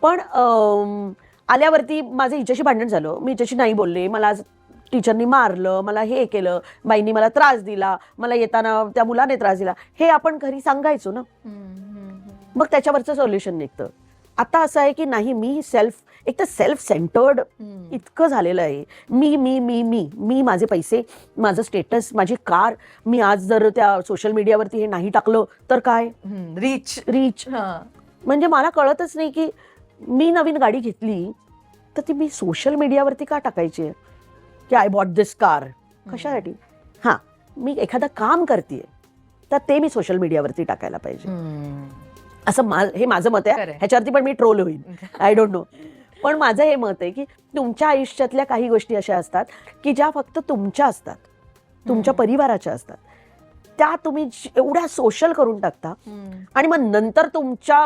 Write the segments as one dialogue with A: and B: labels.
A: पण आल्यावरती माझं हिच्याशी भांडण झालं, मी हिच्याशी नाही बोलले, मला आज टीचरनी मारलं, मला हे केलं, बाईंनी मला त्रास दिला, मला येताना त्या मुलाने त्रास दिला, हे आपण घरी सांगायचो ना, मग त्याच्यावरचं सोल्युशन निघतं. आता असं आहे की नाही, मी एक तर सेल्फ सेंटर्ड इतकं झालेलं आहे. मी मी मी मी मी माझे पैसे, माझं स्टेटस, माझी कार, मी आज जर त्या सोशल मीडियावरती हे नाही टाकलं तर काय, रीच म्हणजे मला कळतच नाही की मी नवीन गाडी घेतली तर ती मी सोशल मीडियावरती का टाकायची आहे की आय बॉट दिस कार, कशासाठी? हां, मी एखादं काम करते तर ते मी सोशल मीडियावरती टाकायला पाहिजे, असं हे माझं मत आहे. ह्याच्यावरती पण मी ट्रोल होईल, आय डोंट नो. पण माझं हे मत आहे की तुमच्या आयुष्यातल्या काही गोष्टी अशा असतात की ज्या फक्त तुमच्या असतात, तुमच्या परिवाराच्या असतात, त्या तुम्ही एवढ्या सोशल करून टाकता आणि मग नंतर तुमच्या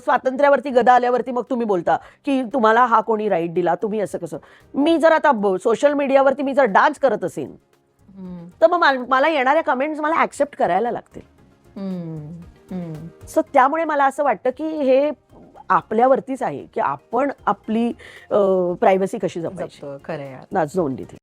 A: स्वातंत्र्यावरती गदा आल्यावरती मग तुम्ही बोलता की तुम्हाला हा कोणी राईट दिला, तुम्ही असं कसं. मी जर आता सोशल मीडियावरती मी जर डान्स करत असेल तर मग मला येणाऱ्या कमेंट्स मला ऍक्सेप्ट करायला लागतील. सो त्यामुळे मला असं वाटतं की हे आपल्यावरतीच आहे की आपण आपली प्रायव्हसी कशी जपायची.
B: खरं,
A: दॅट्स द ओनली थिंग.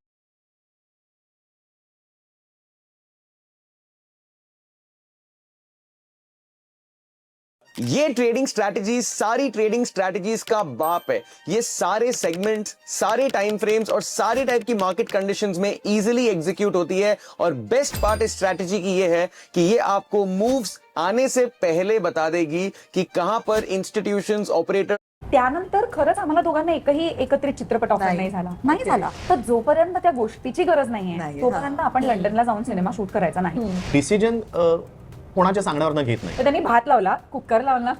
C: ये ट्रेडिंग स्ट्रैटेजीज सारी ट्रेडिंग स्ट्रैटेजीज का बाप है. ये सारे सेगमेंट्स, सारे टाइम फ्रेम्स और सारे टाइप की मार्केट कंडीशंस में इजीली एग्जीक्यूट होती है. और बेस्ट पार्ट इस स्ट्रैटेजी की ये है कि ये आपको मूव्स आने से पहले बता देगी कि कहां पर इंस्टीट्यूशंस, ऑपरेटर.
D: त्यानंतर खरंच आम्हाला दोघांना एकही एकत्रित चित्रपट ऑफर नाही झाला. तर जोपर्यंत त्या गोष्टीची गरज नाहीये तोपर्यंत आपण लंडनला जाऊन सिनेमा शूट करायचा नाही.
E: डिसिजन कोणाच्या सांगण्यावर घेत नाही.
D: तर त्यांनी भात लावला, कुकर लावला.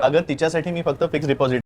E: अगं तिच्यासाठी मी फक्त फिक्स डिपॉझिट